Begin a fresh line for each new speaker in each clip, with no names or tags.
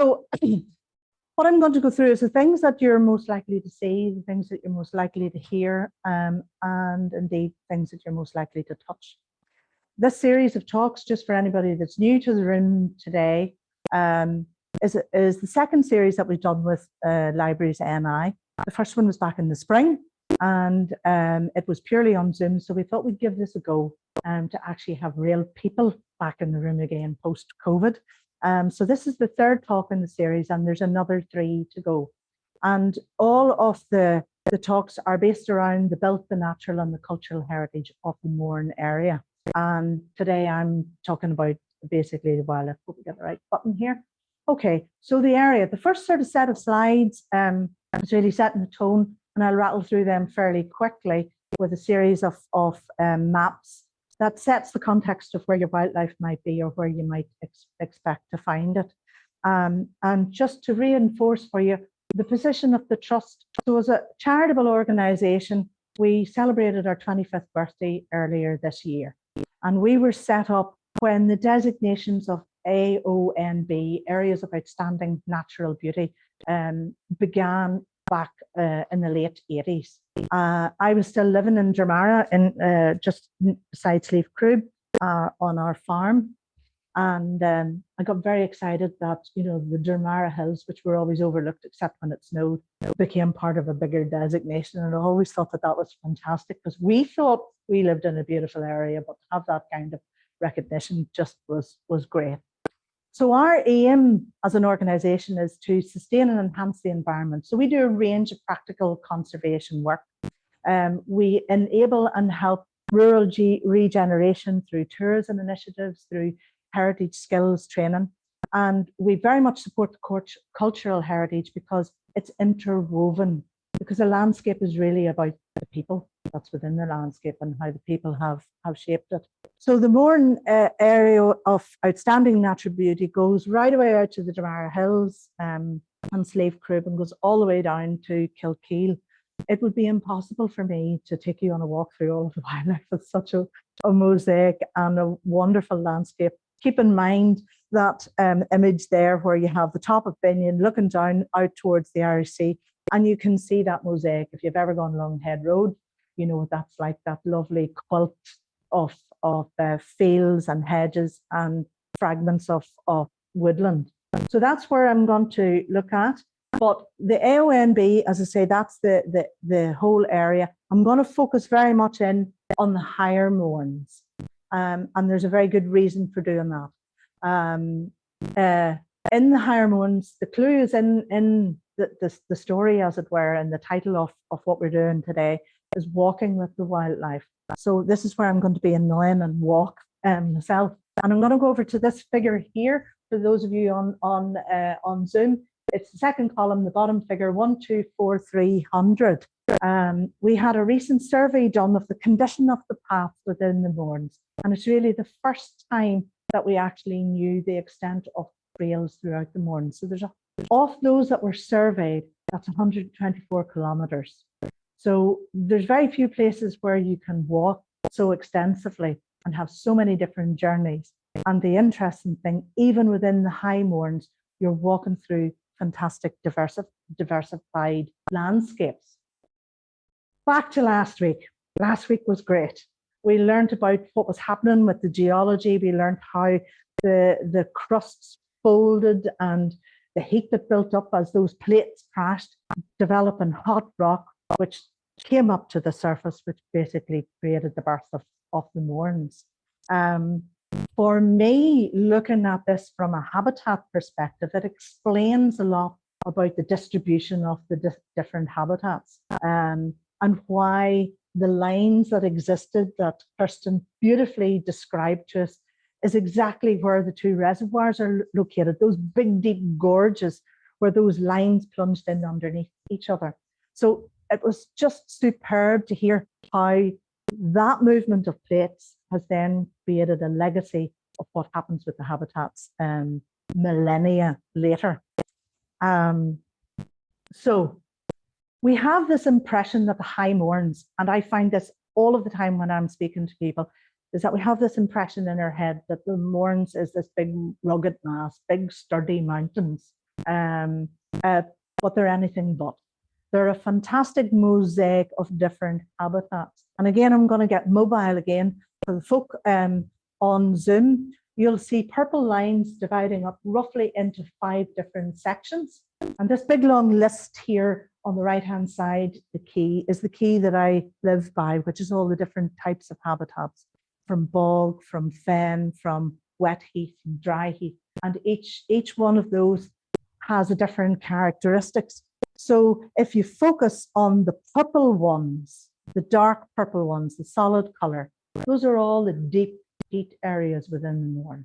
So what I'm going to go through is the things that you're most likely to see, the things that you're most likely to hear, and indeed things that you're most likely to touch. This series of talks, just for anybody that's new to the room today, is the second series that we've done with Libraries NI. The first one was back in the spring, and it was purely on Zoom, so we thought we'd give this a go to actually have real people back in the room again post-COVID. So this is the third talk in the series, and there's another 3 to go. And all of the talks are based around the built, the natural, and the cultural heritage of the Mourne area. And today I'm talking about basically the wildlife. Hope we get the right button here. Okay, so the area, the first sort of set of slides is really setting the tone, and I'll rattle through them fairly quickly with a series of maps that sets the context of where your wildlife might be or where you might expect to find it. And just to reinforce for you the position of the Trust. So as a charitable organisation, we celebrated our 25th birthday earlier this year. And we were set up when the designations of AONB, Areas of Outstanding Natural Beauty, began back in the late 80s. I was still living in Dromara, in just beside Slieve Crib, on our farm. And I got very excited that, you know, the Dromara Hills, which were always overlooked except when it snowed, became part of a bigger designation. And I always thought that that was fantastic, because we thought we lived in a beautiful area, but to have that kind of recognition just was great. So our aim as an organisation is to sustain and enhance the environment. So we do a range of practical conservation work. We enable and help rural regeneration through tourism initiatives, through heritage skills training. And we very much support the cultural heritage because it's interwoven, because the landscape is really about the people that's within the landscape and how the people have shaped it. So the Mourne area of outstanding natural beauty goes right away out to the Dromara Hills and Slieve Crib and goes all the way down to Kilkeel. It would be impossible for me to take you on a walk through all of the wildlife. It's such a mosaic and a wonderful landscape. Keep in mind that image there where you have the top of Binion looking down out towards the Irish Sea, and you can see that mosaic. If you've ever gone along Head Road, you know what that's like, that lovely quilt of fields and hedges and fragments of woodland. So that's where I'm going to look at. But the AONB, as I say, that's the whole area. I'm going to focus very much in on the higher moorns. And there's a very good reason for doing that. In the higher moorns, the clue is in the story, as it were, and the title of what we're doing today is walking with the wildlife. So this is where I'm going to be annoying and walk myself. And I'm going to go over to this figure here for those of you on Zoom. It's the second column, the bottom figure, 124300. We had a recent survey done of the condition of the path within the moorns, and it's really the first time that we actually knew the extent of trails throughout the moorns. So there's of those that were surveyed, that's 124 kilometres. So there's very few places where you can walk so extensively and have so many different journeys. And the interesting thing, even within the high moorns, you're walking through fantastic diversified landscapes. Back to last week. Last week was great. We learned about what was happening with the geology. We learned how the crusts folded and the heat that built up as those plates crashed, developing hot rock, which came up to the surface, which basically created the birth of the moorns. For me, looking at this from a habitat perspective, it explains a lot about the distribution of the different habitats and why the lines that existed that Kirsten beautifully described to us is exactly where the two reservoirs are located, those big, deep gorges where those lines plunged in underneath each other. So it was just superb to hear how that movement of plates has then created a legacy of what happens with the habitats millennia later. So we have this impression that the high moorns, and I find this all of the time when I'm speaking to people, is that we have this impression in our head that the moorns is this big rugged mass, big sturdy mountains. but they're anything but. They're a fantastic mosaic of different habitats. And again, I'm going to get mobile again. For the folk on Zoom, you'll see purple lines dividing up roughly into 5 different sections. And this big long list here on the right-hand side, the key that I live by, which is all the different types of habitats, from bog, from fen, from wet heath, from dry heath. And each one of those has a different characteristics. So if you focus on the purple ones, the dark purple ones, the solid color, those are all the deep peat areas within the Mourne.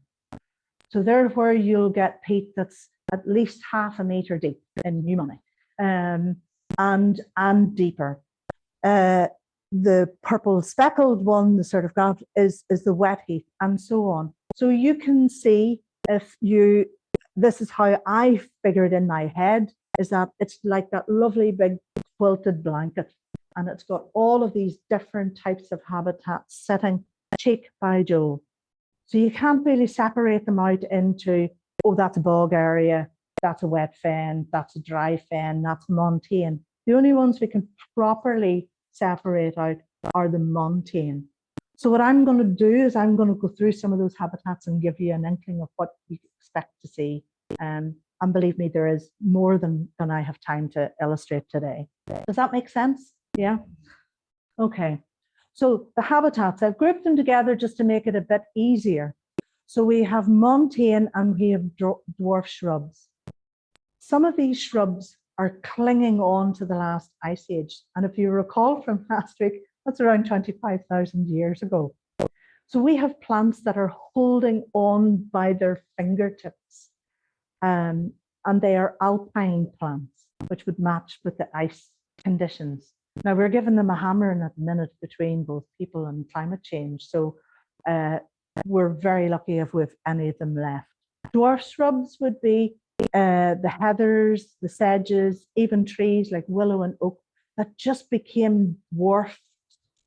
So they're where you'll get peat that's at least half a metre deep in new money, and deeper. The purple speckled one, the sort of graph, is the wet heath, and so on. So you can see, this is how I figured in my head, is that it's like that lovely big quilted blanket, and it's got all of these different types of habitats sitting cheek by jowl. So you can't really separate them out into, oh, that's a bog area, that's a wet fen, that's a dry fen, that's montane. The only ones we can properly separate out are the montane. So what I'm going to do is I'm going to go through some of those habitats and give you an inkling of what you expect to see. And believe me, there is more than I have time to illustrate today. Does that make sense? Yeah? Okay. So the habitats, I've grouped them together just to make it a bit easier. So we have montane and we have dwarf shrubs. Some of these shrubs are clinging on to the last ice age. And if you recall from last week, that's around 25,000 years ago. So we have plants that are holding on by their fingertips. And they are alpine plants, which would match with the ice conditions. Now, we're giving them a hammering at the minute between both people and climate change. So we're very lucky if we have any of them left. Dwarf shrubs would be the heathers, the sedges, even trees like willow and oak that just became dwarfed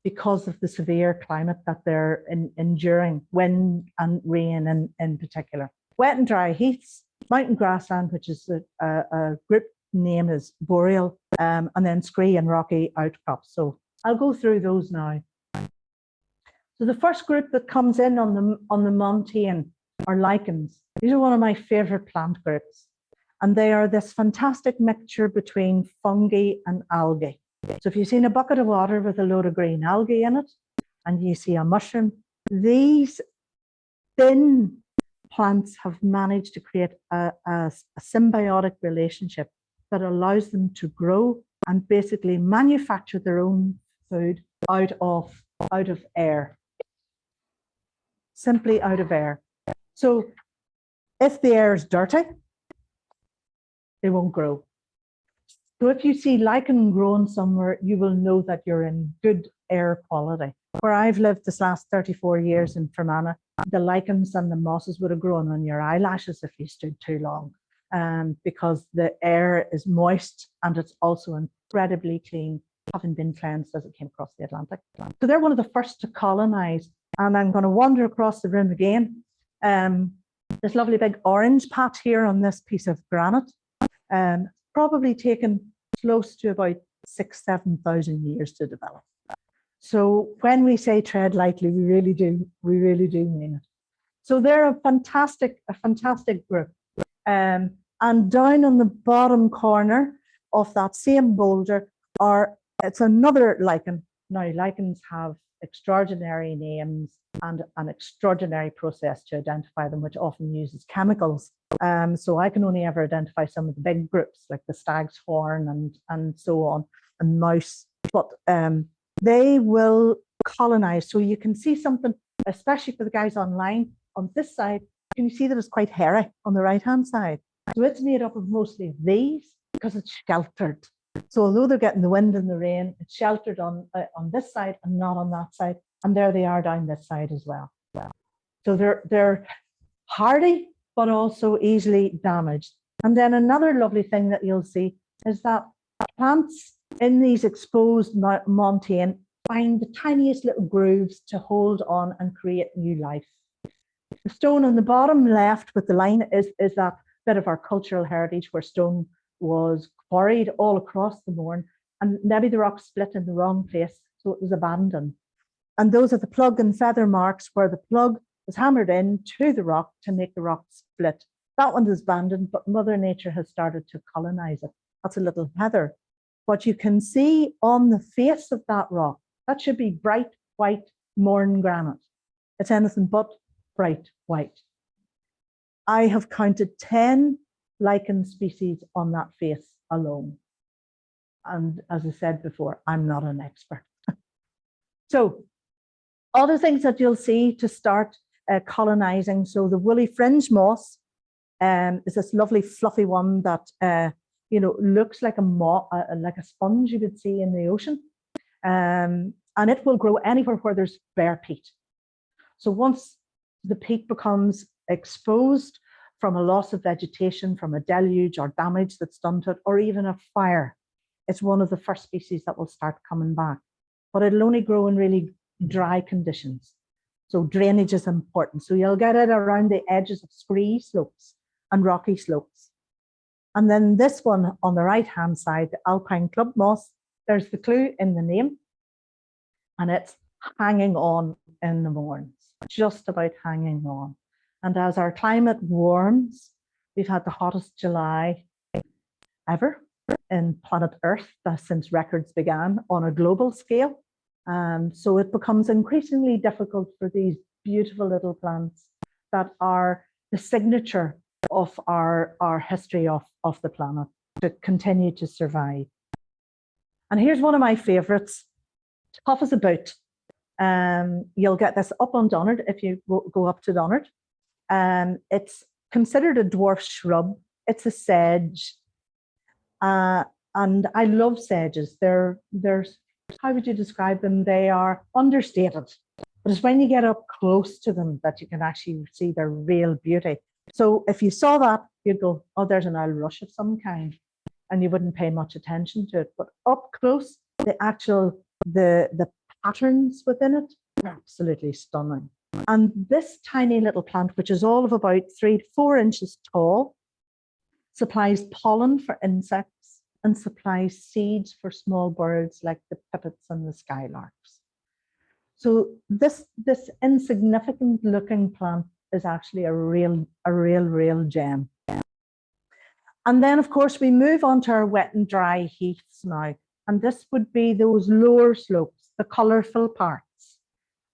because of the severe climate that they're enduring, wind and rain in particular. Wet and dry heaths, mountain grassland, which is a group name is boreal, and then scree and rocky outcrops. So I'll go through those now. So the first group that comes in on the montane are lichens. These are one of my favorite plant groups, and they are this fantastic mixture between fungi and algae. So if you've seen a bucket of water with a load of green algae in it, and you see a mushroom, these thin plants have managed to create a symbiotic relationship that allows them to grow and basically manufacture their own food out of air, simply out of air. So if the air is dirty, they won't grow. So if you see lichen growing somewhere, you will know that you're in good air quality. Where I've lived this last 34 years in Fermanagh, the lichens and the mosses would have grown on your eyelashes if you stood too long, because the air is moist and it's also incredibly clean, having been cleansed as it came across the Atlantic. So they're one of the first to colonize. And I'm going to wander across the room again. This lovely big orange patch here on this piece of granite, probably taken close to about 7,000 years to develop. So when we say tread lightly, we really do mean it. So they're a fantastic group. And down on the bottom corner of that same boulder it's another lichen. Now, lichens have extraordinary names and an extraordinary process to identify them, which often uses chemicals. So I can only ever identify some of the big groups like the stag's horn and so on, and mouse. But they will colonize. So you can see something, especially for the guys online, on this side, can you see that it's quite hairy on the right-hand side? So it's made up of mostly these because it's sheltered. So although they're getting the wind and the rain, it's sheltered on this side and not on that side. And there they are down this side as well. So they're hardy, but also easily damaged. And then another lovely thing that you'll see is that plants in these exposed montane find the tiniest little grooves to hold on and create new life. The stone on the bottom left with the line is that bit of our cultural heritage where stone was quarried all across the Mourne, and maybe the rock split in the wrong place, so it was abandoned. And those are the plug and feather marks where the plug was hammered into the rock to make the rock split. That one is abandoned, but Mother Nature has started to colonize it. That's a little heather. What you can see on the face of that rock, that should be bright white Mourne granite. It's anything but bright white. I have counted 10 lichen species on that face alone. And as I said before, I'm not an expert. So other things that you'll see to start colonizing. So the woolly fringe moss is this lovely fluffy one that looks like a sponge you would see in the ocean. And it will grow anywhere where there's bare peat. So once the peat becomes exposed from a loss of vegetation, from a deluge or damage that's done to it, or even a fire, it's one of the first species that will start coming back. But it'll only grow in really dry conditions. So drainage is important. So you'll get it around the edges of scree slopes and rocky slopes. And then this one on the right-hand side, the alpine club moss, there's the clue in the name. And it's hanging on in the Mournes, just about hanging on. And as our climate warms, we've had the hottest July ever in planet Earth since records began on a global scale. So it becomes increasingly difficult for these beautiful little plants that are the signature of our history of the planet to continue to survive. And here's one of my favorites, tough as a boot. You'll get this up on Donard if you go up to Donard. It's considered a dwarf shrub. It's a sedge. And I love sedges. They're, how would you describe them? They are understated. But it's when you get up close to them that you can actually see their real beauty. So if you saw that, you'd go, oh, there's an owl rush of some kind. And you wouldn't pay much attention to it. But up close, the patterns within it are absolutely stunning. And this tiny little plant, which is all of about 3 to 4 inches tall, supplies pollen for insects and supplies seeds for small birds like the pipits and the skylarks. So this insignificant looking plant is actually a real gem. And then, of course, we move on to our wet and dry heaths now. And this would be those lower slopes, the colourful parts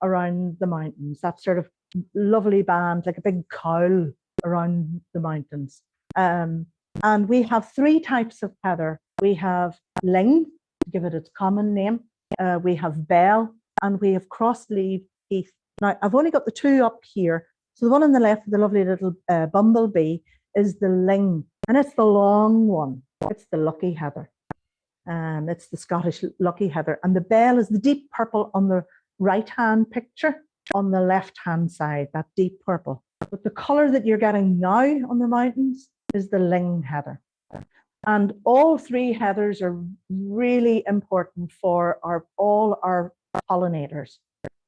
around the mountains, that sort of lovely band, like a big cowl around the mountains. And we have 3 types of heather. We have ling, to give it its common name. We have bell, and we have cross-leaved heath. Now, I've only got the 2 up here. So the one on the left, the lovely little bumblebee, is the ling, and it's the long one. It's the lucky heather. It's the Scottish lucky heather. And the bell is the deep purple on the right-hand picture, on the left-hand side, that deep purple. But the colour that you're getting now on the mountains is the ling heather. And all 3 heathers are really important for all our pollinators,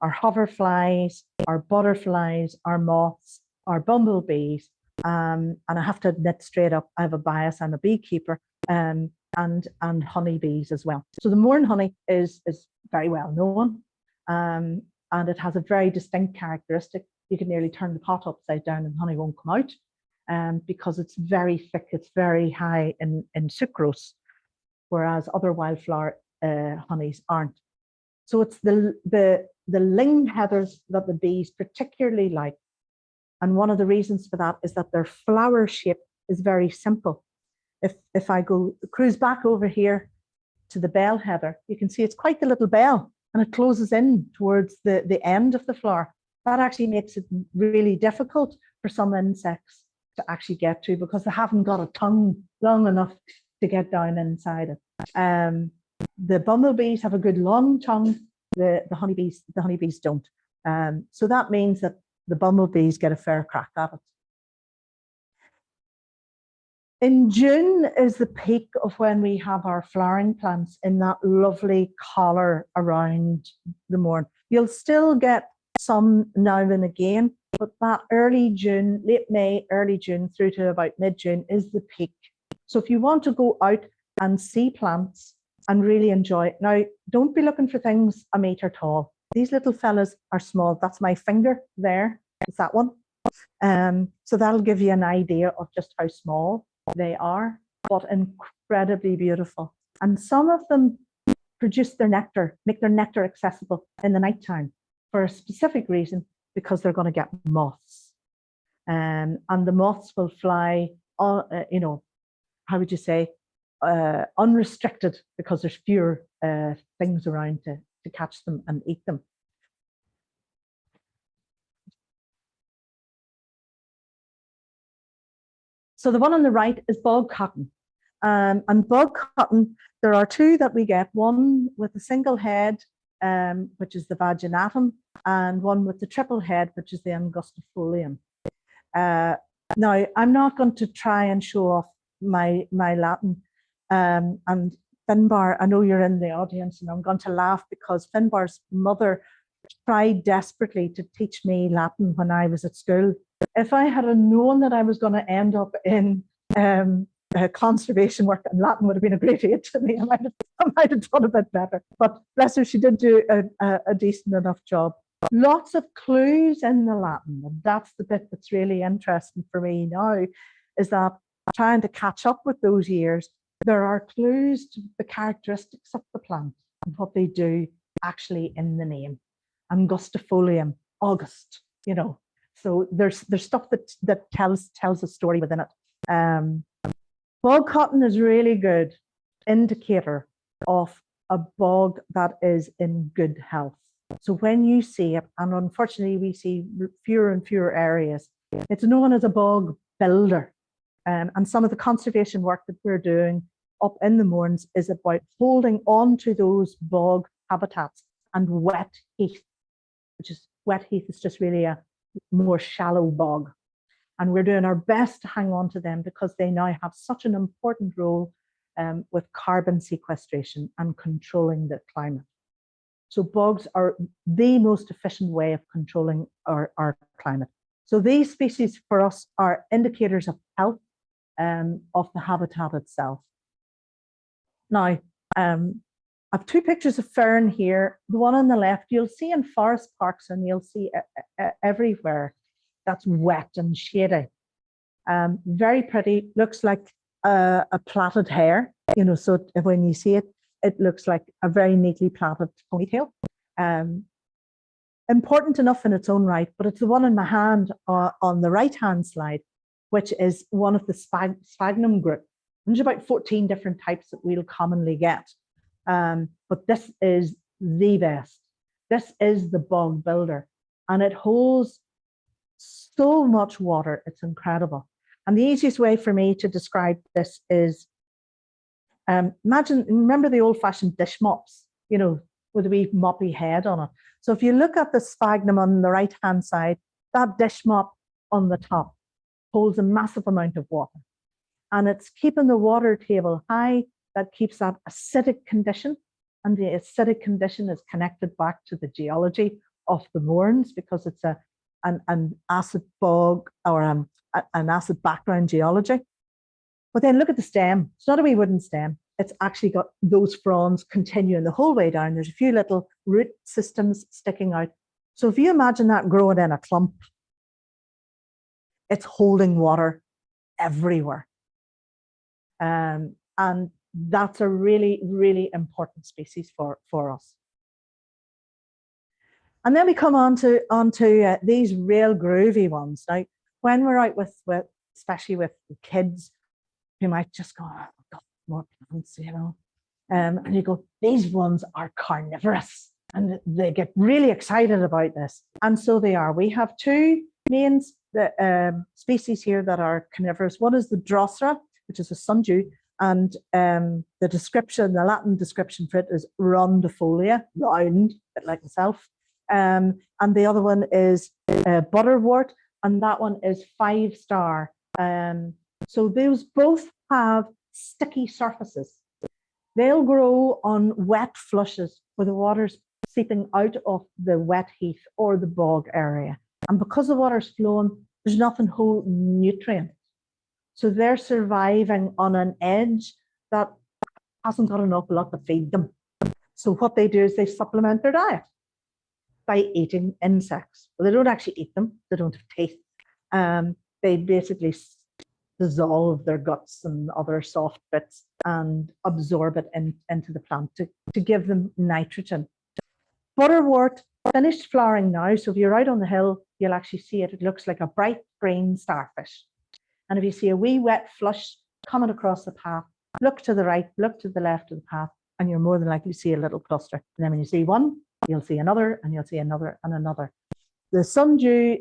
our hoverflies, our butterflies, our moths, our bumblebees. And I have to admit straight up, I have a bias. I'm a beekeeper, and honeybees as well. So the Mourne honey is very well known, and it has a very distinct characteristic. You can nearly turn the pot upside down and honey won't come out, because it's very thick, it's very high in sucrose, whereas other wildflower honeys aren't. So it's the ling heathers that the bees particularly like. And one of the reasons for that is that their flower shape is very simple. If I go cruise back over here to the bell heather, you can see it's quite the little bell, and it closes in towards the end of the flower. That actually makes it really difficult for some insects to actually get to, because they haven't got a tongue long enough to get down inside it. The bumblebees have a good long tongue. The honeybees don't. So that means that the bumblebees get a fair crack at it. In June is the peak of when we have our flowering plants in that lovely collar around the Mourne. You'll still get some now and again but that early June, late May, early June through to about mid-June is the peak. So if you want to go out and see plants and really enjoy it, now don't be looking for things a metre tall. These little fellas are small. That's my finger there. It's that one. So that'll give you an idea of just how small they are, but incredibly beautiful. And some of them produce their nectar, make their nectar accessible in the nighttime for a specific reason, because they're going to get moths. And the moths will fly, you know, how would you say, unrestricted, because there's fewer things around to catch them and eat them. So the one on the right is bog cotton. And bog cotton, there are two that we get, one with a single head, which is the vaginatum, and one with the triple head, which is the angustifolium. Now, I'm not going to try and show off my Latin. And Finbar, I know you're in the audience, and I'm going to laugh because Finbar's mother tried desperately to teach me Latin when I was at school. If I had known that I was going to end up in conservation work, and Latin would have been a great aid to me, I might have done a bit better. But bless her, she did do a decent enough job. Lots of clues in the Latin, and that's the bit that's really interesting for me now, is that trying to catch up with those years, there are clues to the characteristics of the plant and what they do actually in the name. Angustifolium, August, you know. So there's stuff that tells a story within it. Bog cotton is really good indicator of a bog that is in good health. So when you see it, and unfortunately we see fewer and fewer areas, it's known as a bog builder. And some of the conservation work that we're doing up in the Mournes is about holding on to those bog habitats and wet heath, which is wet heath is just really a more shallow bog. And we're doing our best to hang on to them because they now have such an important role with carbon sequestration and controlling the climate. So bogs are the most efficient way of controlling our climate. So these species for us are indicators of health of the habitat itself. Now, I have two pictures of fern here. The one on the left, you'll see in forest parks and you'll see everywhere that's wet and shady. Very pretty, looks like a plaited hair, you know, so when you see it, it looks like a very neatly plaited ponytail. Important enough in its own right, but it's the one in my hand on the right-hand slide, which is one of the sphagnum group. There's about 14 different types that we'll commonly get. But this is the best. This is the bog builder, and it holds so much water. It's incredible. And the easiest way for me to describe this is, remember the old-fashioned dish mops, you know, with a wee moppy head on it. So if you look at the sphagnum on the right-hand side, that dish mop on the top holds a massive amount of water. And it's keeping the water table high. That keeps that acidic condition. And the acidic condition is connected back to the geology of the Mournes because it's an acid bog or an acid background geology. But then look at the stem. It's not a wee wooden stem. It's actually got those fronds continuing the whole way down. There's a few little root systems sticking out. So if you imagine that growing in a clump, it's holding water everywhere. And that's a really, really important species for us. And then we come on to these real groovy ones. Now, when we're out with especially with kids, who might just go, oh, God, more plants, you know. And you go, these ones are carnivorous. And they get really excited about this. And so they are. We have two main species here that are carnivorous. One is the Drosera, which is a sundew. And the description, the Latin description for it is rondifolia, round, a bit like myself. And the other one is butterwort, and that one is 5-star. So those both have sticky surfaces. They'll grow on wet flushes where the water's seeping out of the wet heath or the bog area. And because the water's flowing, there's nothing holding nutrient. So they're surviving on an edge that hasn't got an awful lot to feed them. So what they do is they supplement their diet by eating insects. Well, they don't actually eat them. They don't have teeth. They basically dissolve their guts and other soft bits and absorb it into the plant to give them nitrogen. Butterwort finished flowering now. So if you're out on the hill, you'll actually see it. It looks like a bright green starfish. And if you see a wee wet flush coming across the path, look to the right, look to the left of the path, and you're more than likely to see a little cluster. And then when you see one, you'll see another, and you'll see another and another. The sundew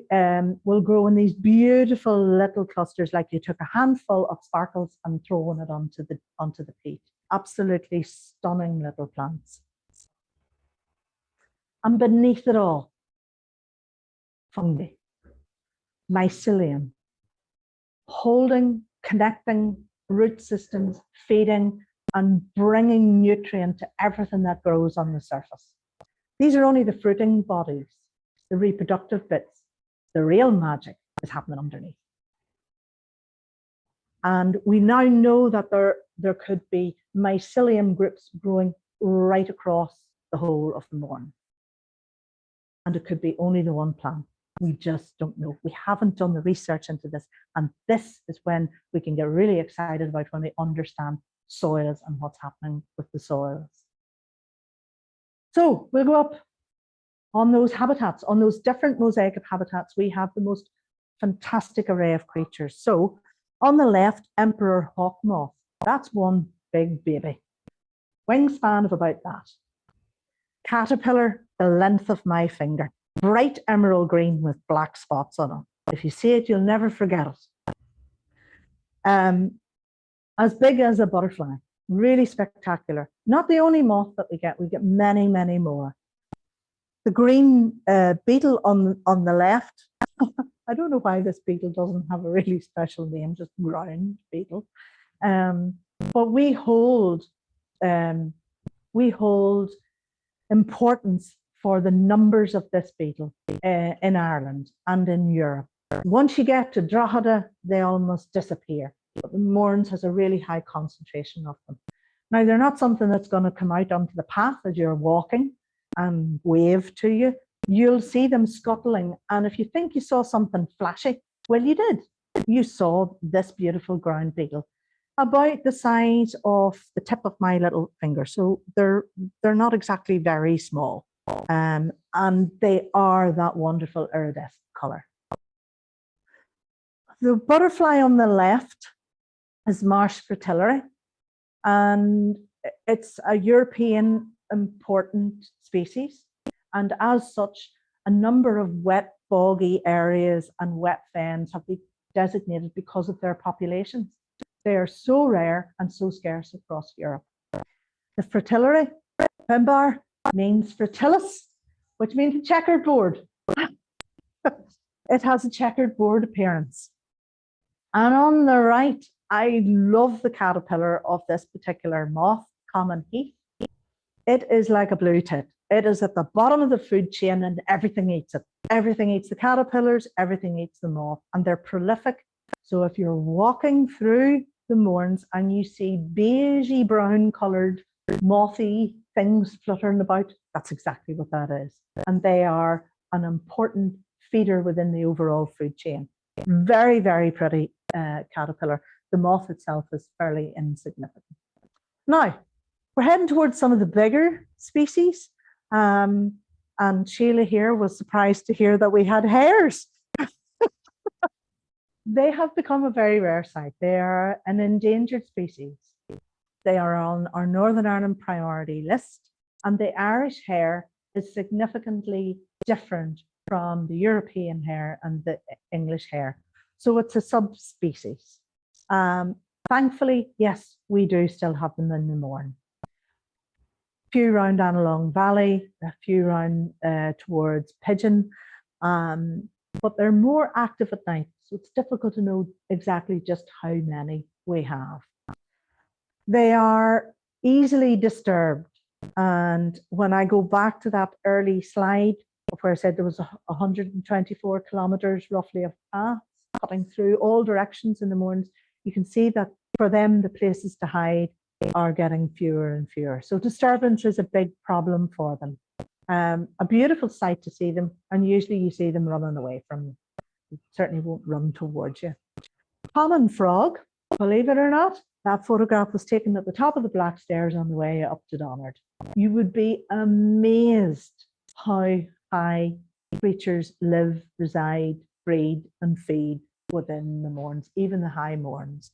will grow in these beautiful little clusters, like you took a handful of sparkles and thrown it onto the peat. Absolutely stunning little plants. And beneath it all, fungi, mycelium, holding, connecting root systems, feeding, and bringing nutrient to everything that grows on the surface. These are only the fruiting bodies, the reproductive bits. The real magic is happening underneath. And we now know that there could be mycelium groups growing right across the whole of the Mourne. And it could be only the one plant. We just don't know. We haven't done the research into this. And this is when we can get really excited about when we understand soils and what's happening with the soils. So we'll go up on those habitats, on those different mosaic of habitats. We have the most fantastic array of creatures. So on the left, emperor hawk moth. That's one big baby. Wingspan of about that. Caterpillar, the length of my finger. Bright emerald green with black spots on it. If you see it, you'll never forget it. As big as a butterfly, really spectacular. Not the only moth that we get many, many more. The green beetle on the left. I don't know why this beetle doesn't have a really special name, just ground beetle. But we hold importance for the numbers of this beetle in Ireland and in Europe. Once you get to Drogheda, they almost disappear. But the Mournes has a really high concentration of them. Now, they're not something that's going to come out onto the path as you're walking and wave to you. You'll see them scuttling. And if you think you saw something flashy, well, you did. You saw this beautiful ground beetle, about the size of the tip of my little finger. So they're not exactly very small. And they are that wonderful iridescent color. The butterfly on the left is Marsh fritillary, and it's a European important species. And as such, a number of wet, boggy areas and wet fens have been designated because of their populations. They are so rare and so scarce across Europe. The fritillary, Pimbar, means fritilis, which means a checkered board. It has a checkered board appearance. And on the right, I love the caterpillar of this particular moth, common heath. It is like a blue tit. It is at the bottom of the food chain and everything eats it. Everything eats the caterpillars, everything eats the moth, and they're prolific. So if you're walking through the Mournes and you see beigey brown coloured mothy things fluttering about, that's exactly what that is. And they are an important feeder within the overall food chain. Very, very pretty caterpillar. The moth itself is fairly insignificant. Now, we're heading towards some of the bigger species. And Sheila here was surprised to hear that we had hares. They have become a very rare sight. They are an endangered species. They are on our Northern Ireland priority list, and the Irish hare is significantly different from the European hare and the English hare. So it's a subspecies. Thankfully, yes, we do still have them in the Mourne. A few round Annalong Valley, a few round towards Pigeon, but they're more active at night. So it's difficult to know exactly just how many we have. They are easily disturbed. And when I go back to that early slide, where I said there was 124 kilometres roughly of paths cutting through all directions in the Mournes, you can see that for them, the places to hide are getting fewer and fewer. So disturbance is a big problem for them. A beautiful sight to see them, and usually you see them running away from you. They certainly won't run towards you. Common frog, believe it or not, that photograph was taken at the top of the Black Stairs on the way up to Donard. You would be amazed how high creatures live, reside, breed, and feed within the Mournes, even the high Mournes.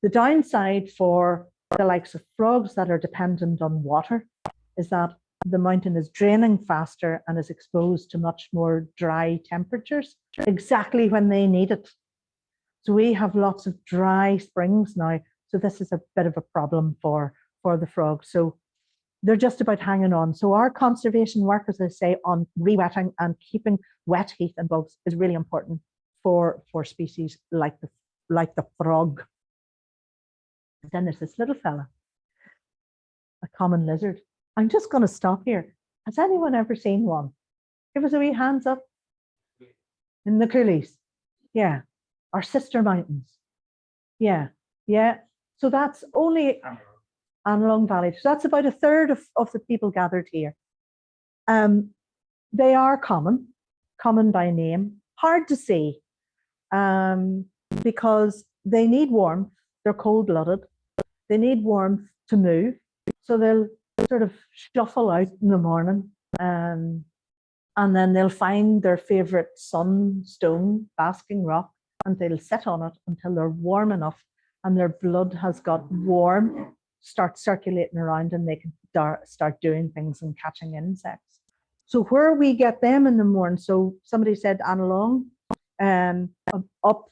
The downside for the likes of frogs that are dependent on water is that the mountain is draining faster and is exposed to much more dry temperatures exactly when they need it. So we have lots of dry springs now. So this is a bit of a problem for the frogs. So they're just about hanging on. So our conservation work, as I say, on re-wetting and keeping wet heath and bugs is really important for species like the frog. Then there's this little fella, a common lizard. I'm just going to stop here. Has anyone ever seen one? Give us a wee hands up. In the coulees. Yeah. Our sister mountains. Yeah. Yeah. So that's only Annalong Valley. So that's about a third of the people gathered here. They are common by name, hard to see because they need warmth. They're cold-blooded. They need warmth to move. So they'll sort of shuffle out in the morning and then they'll find their favorite sunstone, basking rock, and they'll sit on it until they're warm enough and their blood has got warm, start circulating around, and they can start doing things and catching insects. So where we get them in the morning, so somebody said Annalong, up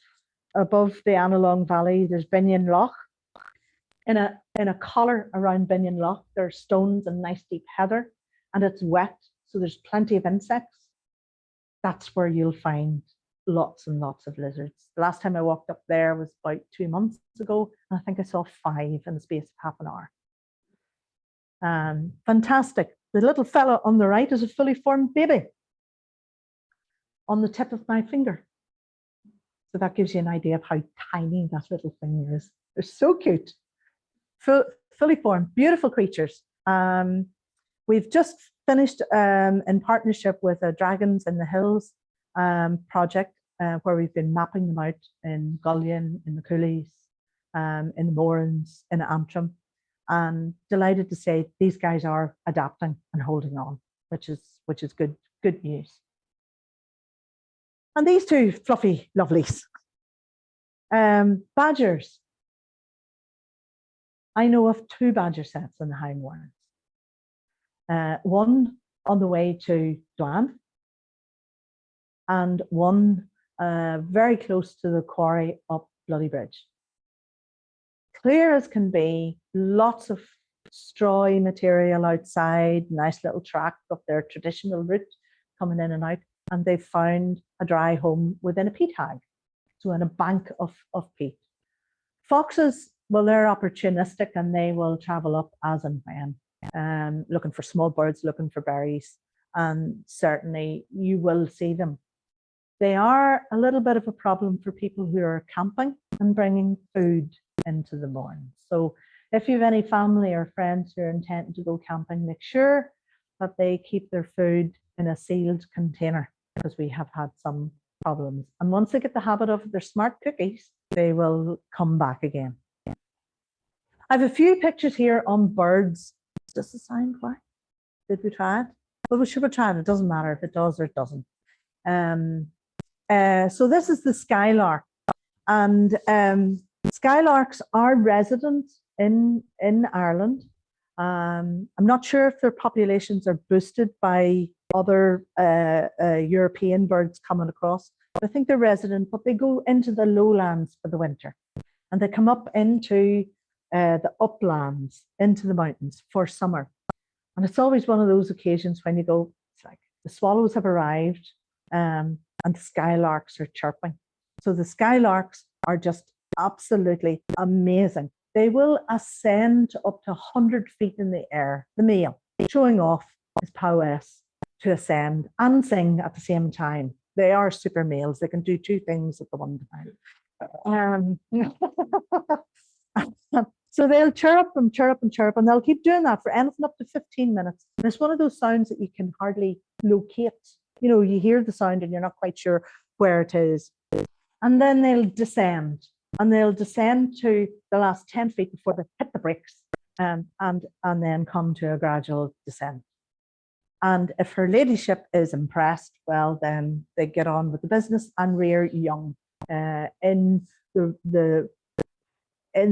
above the Annalong Valley, there's Binion Loch. In a collar around Binion Loch, there's stones and nice deep heather, and it's wet, so there's plenty of insects. That's where you'll find lots and lots of lizards. The last time I walked up there was about 2 months ago, and I think I saw 5 in the space of half an hour. Fantastic. The little fella on the right is a fully formed baby on the tip of my finger. So that gives you an idea of how tiny that little thing is. They're so cute. Fully formed, beautiful creatures. We've just finished in partnership with a Dragons in the Hills project where we've been mapping them out in Gullion, in the Coulees, in the Mournes, in Antrim, and delighted to say these guys are adapting and holding on, which is good news. And these two fluffy lovelies, badgers. I know of 2 badger sets in the High Mournes. One on the way to Doan, and one very close to the quarry up Bloody Bridge. Clear as can be, lots of strawy material outside, nice little track of their traditional route coming in and out, and they've found a dry home within a peat hag, so in a bank of peat. Foxes, well, they're opportunistic and they will travel up as and when, looking for small birds, looking for berries, and certainly you will see them. They are a little bit of a problem for people who are camping and bringing food into the Mourne. So if you have any family or friends who are intending to go camping, make sure that they keep their food in a sealed container, because we have had some problems. And once they get the habit of their smart cookies, they will come back again. I have a few pictures here on birds. Does the sound work? Did we try it? Well, we should have tried it. It doesn't matter if it does or it doesn't. So this is the skylark. And skylarks are resident in Ireland. I'm not sure if their populations are boosted by other European birds coming across. I think they're resident, but they go into the lowlands for the winter. And they come up into the uplands, into the mountains for summer. And it's always one of those occasions when you go, it's like the swallows have arrived and the skylarks are chirping. So the skylarks are just absolutely amazing. They will ascend to up to 100 feet in the air, the male, showing off his prowess. to ascend and sing at the same time. They are super males. They can do two things at the one time. So they'll chirp and chirp and chirp, and they'll keep doing that for anything up to 15 minutes. And it's one of those sounds that you can hardly locate. You know, you hear the sound and you're not quite sure where it is. And then they'll descend, and they'll descend to the last 10 feet before they hit the brakes, and then come to a gradual descent. And if her ladyship is impressed, well, then they get on with the business and rear young in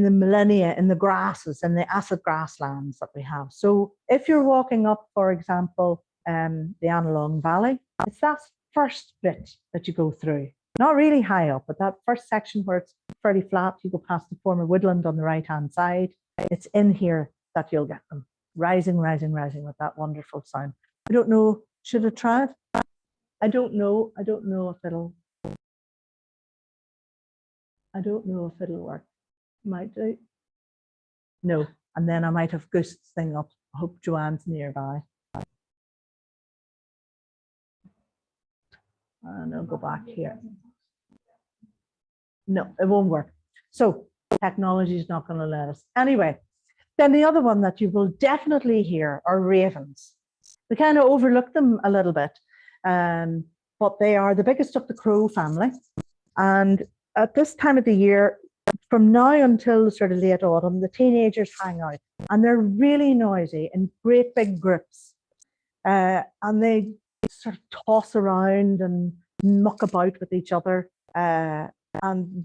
the millennia, in the grasses, in the acid grasslands that we have. So if you're walking up, for example, the Annalong Valley, it's that first bit that you go through. Not really high up, but that first section where it's fairly flat, you go past the former woodland on the right-hand side. It's in here that you'll get them. Rising, rising, rising with that wonderful sound. I don't know, should I try it? I don't know if it'll work. Might do. No, and then I might have goosed this thing up. I hope Joanne's nearby. And I'll go back here. No, it won't work. So technology is not going to let us. Anyway, then the other one that you will definitely hear are ravens. We kind of overlook them a little bit, but they are the biggest of the crow family. And at this time of the year, from now until sort of late autumn, the teenagers hang out, and they're really noisy in great big groups. And they sort of toss around and muck about with each other. And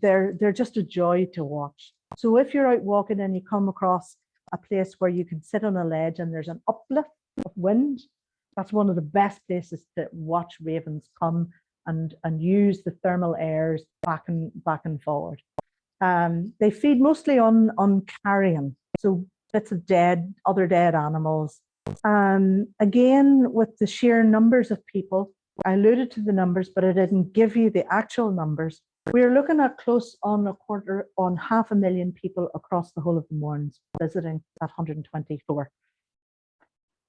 they're just a joy to watch. So if you're out walking and you come across a place where you can sit on a ledge and there's an uplift of wind, that's one of the best places to watch ravens come and use the thermal airs back and forward. They feed mostly on carrion, so bits of other dead animals. Again, with the sheer numbers of people, I alluded to the numbers, but I didn't give you the actual numbers. We're looking at close on 500,000 people across the whole of the Mournes visiting that 124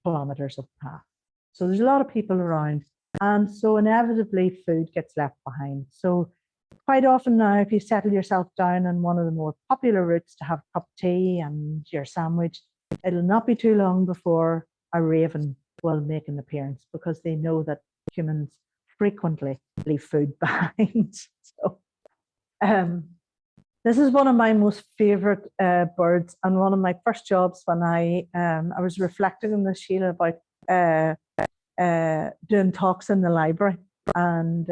kilometres of path. So there's a lot of people around, and so inevitably food gets left behind. So quite often now, if you settle yourself down on one of the more popular routes to have a cup of tea and your sandwich, it'll not be too long before a raven will make an appearance, because they know that humans frequently leave food behind. So, this is one of my most favorite birds, and one of my first jobs when I was reflecting on this, Sheila, about doing talks in the library. And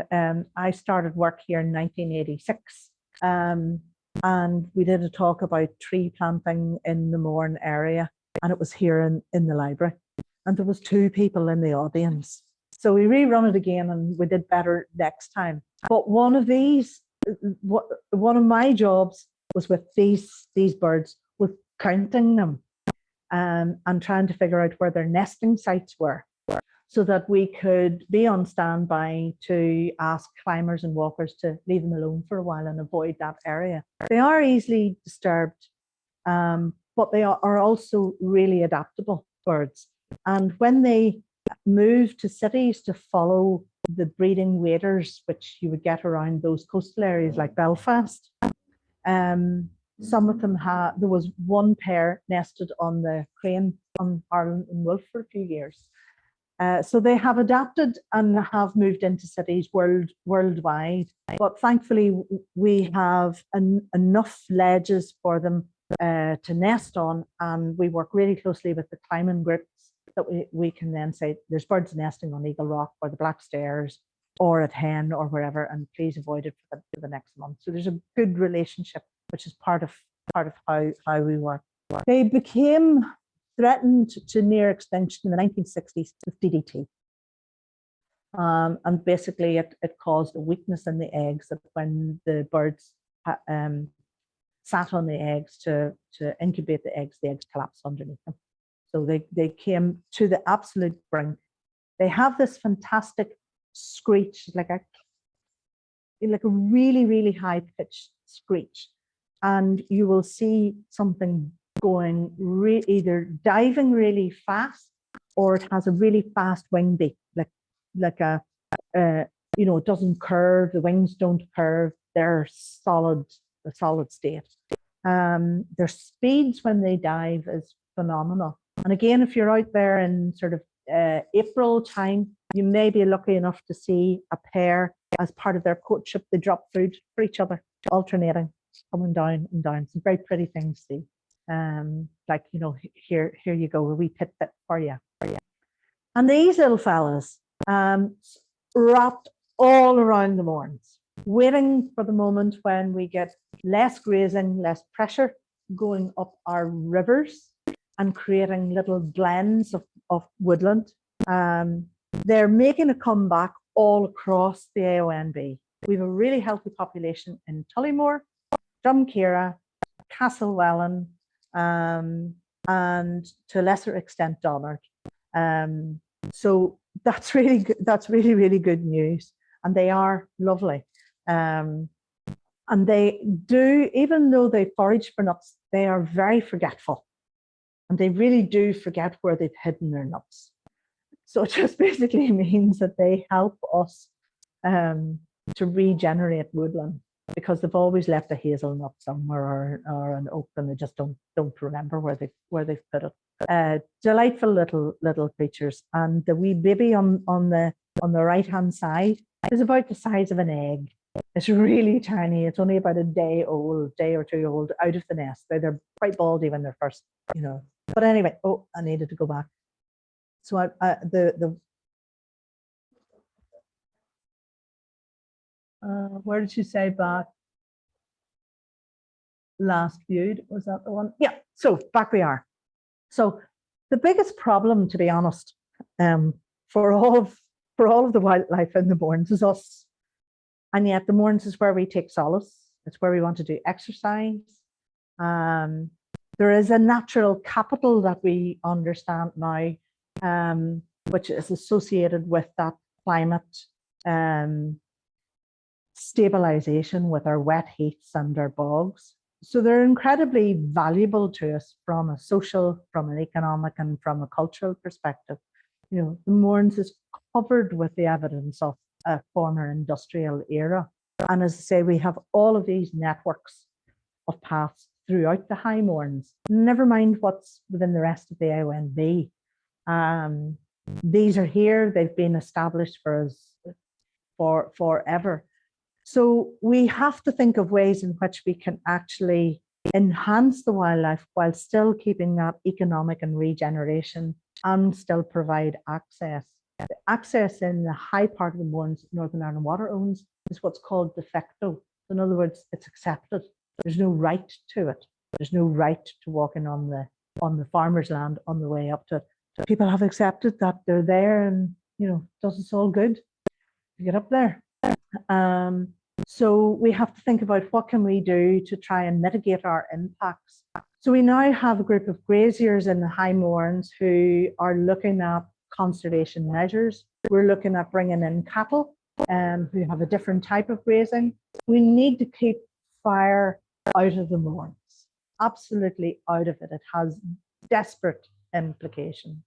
I started work here in 1986, and we did a talk about tree planting in the Mourne area, and it was here in the library, and there was 2 people in the audience. So we rerun it again, and we did better next time. But one of my jobs was with these birds, with counting them, and trying to figure out where their nesting sites were, so that we could be on standby to ask climbers and walkers to leave them alone for a while and avoid that area. They are easily disturbed, but they are also really adaptable birds. And when they move to cities to follow the breeding waders, which you would get around those coastal areas like Belfast, some of them there was one pair nested on the crane on Ireland and Wolf for a few years. So they have adapted and have moved into cities worldwide. But thankfully, we have enough ledges for them to nest on, and we work really closely with the climbing groups that we can then say there's birds nesting on Eagle Rock or the Black Stairs or at Hen or wherever, and please avoid it for the next month. So there's a good relationship, which is part of how we work. They became threatened to near extinction in the 1960s with DDT. And basically it caused a weakness in the eggs, that when the birds sat on the eggs to incubate the eggs collapsed underneath them. So they came to the absolute brink. They have this fantastic screech, like a really, really high pitched screech. And you will see something going either diving really fast, or it has a really fast wing beat, like like a, it doesn't curve, the wings don't curve, they're a solid state. Their speeds when they dive is phenomenal. And again, if you're out there in sort of April time, you may be lucky enough to see a pair as part of their courtship. They drop food for each other, alternating, coming down and down. Some very pretty things to see. Like, here you go, a wee tidbit for you. And these little fellas wrapped all around the Mournes, waiting for the moment when we get less grazing, less pressure going up our rivers and creating little blends of woodland. They're making a comeback all across the AONB. We have a really healthy population in Tullymore, Drumkeira, Castlewellan, and to a lesser extent Donard. So that's really good. That's really, really good news. And they are lovely. And they do, even though they forage for nuts, they are very forgetful. And they really do forget where they've hidden their nuts. So it just basically means that they help us to regenerate woodland, because they've always left a hazelnut somewhere or an oak, and they just don't remember where they've put it. Delightful little creatures, and the wee baby on the right hand side is about the size of an egg. It's really tiny. It's only about a day or 2 old, out of the nest. They're quite baldy when they're first, But anyway, I needed to go back. So where did you say back? Last viewed, was that the one? Yeah. So back we are. So the biggest problem, to be honest, for all of the wildlife in the Mournes is us. And yet the Mournes is where we take solace. It's where we want to do exercise. There is a natural capital that we understand now, which is associated with that climate stabilization with our wet heaths and our bogs. So they're incredibly valuable to us from a social, from an economic, and from a cultural perspective. The Mournes is covered with the evidence of a former industrial era. And as I say, we have all of these networks of paths throughout the High Mournes, never mind what's within the rest of the AONB. These are here, they've been established for forever. So we have to think of ways in which we can actually enhance the wildlife while still keeping that economic and regeneration, and still provide access. The access in the high part of the Mournes Northern Ireland Water owns is what's called de facto. In other words, it's accepted. There's no right to it. There's no right to walking on the farmer's land on the way up to it. So people have accepted that they're there, and does us all good to get up there. So we have to think about what can we do to try and mitigate our impacts. So we now have a group of graziers in the High Mournes who are looking at conservation measures. We're looking at bringing in cattle who have a different type of grazing. We need to keep fire out of the Mournes, absolutely out of it. It has desperate implications.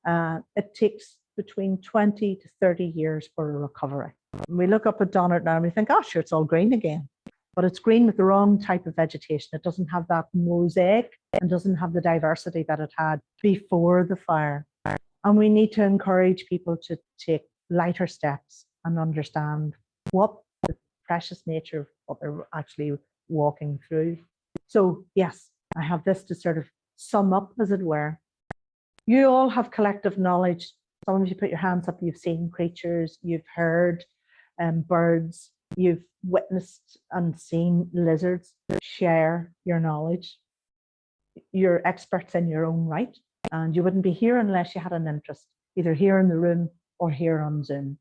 It takes between 20 to 30 years for a recovery. We look up at Donard now and we think, oh, sure, it's all green again. But it's green with the wrong type of vegetation. It doesn't have that mosaic and doesn't have the diversity that it had before the fire. And we need to encourage people to take lighter steps and understand what the precious nature of what they're actually walking through. So yes, I have this to sort of sum up, as it were. You all have collective knowledge. Some of you put your hands up, you've seen creatures, you've heard birds, you've witnessed and seen lizards. Share your knowledge. You're experts in your own right, and you wouldn't be here unless you had an interest, either here in the room or here on Zoom.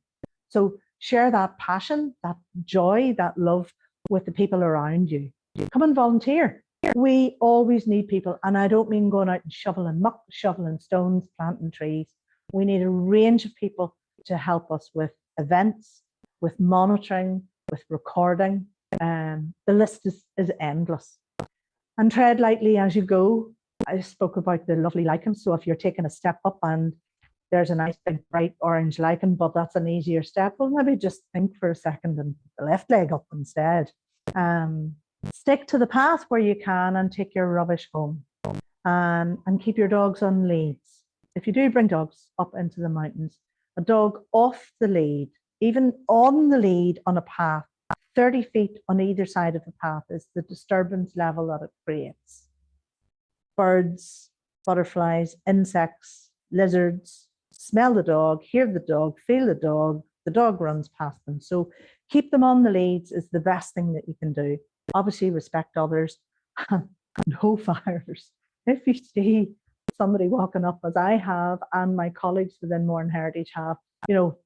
So share that passion, that joy, that love with the people around you. Come and volunteer. We always need people, and I don't mean going out and shoveling muck, shoveling stones, planting trees. We need a range of people to help us with events, with monitoring, with recording. The list is endless. And tread lightly as you go. I spoke about the lovely lichens. So if you're taking a step up and there's a nice big bright orange lichen, but that's an easier step. Well, maybe just think for a second and put the left leg up instead. Stick to the path where you can and take your rubbish home, and keep your dogs on leads. If you do bring dogs up into the mountains, a dog off the lead, even on the lead on a path, 30 feet on either side of the path is the disturbance level that it creates. Birds, butterflies, insects, lizards smell the dog, hear the dog, feel the dog runs past them. So keep them on the leads is the best thing that you can do. Obviously respect others and no fires. If you see somebody walking up, as I have and my colleagues within Mourne Heritage have, you know,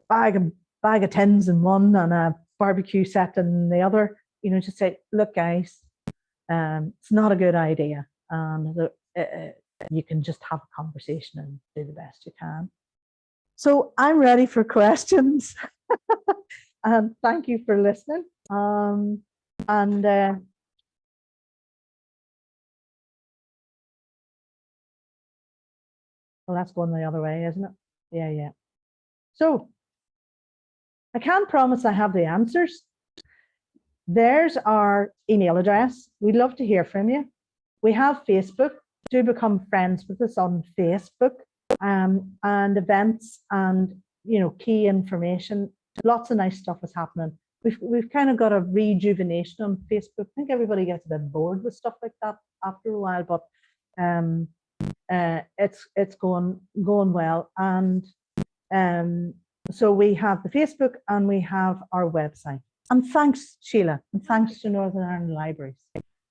bag of tins in one and a barbecue set in the other, you know, just say, look guys, it's not a good idea. You can just have a conversation and do the best you can. So I'm ready for questions. And thank you for listening. Well, that's going the other way, isn't it? Yeah. So I can't promise I have the answers. There's our email address. We'd love to hear from you. We have Facebook. Do become friends with us on Facebook, and events and, you know, key information. Lots of nice stuff is happening. We've kind of got a rejuvenation on Facebook. I think everybody gets a bit bored with stuff like that after a while, but it's going well. And so we have the Facebook and we have our website. And thanks, Sheila, and thanks to Northern Ireland Libraries.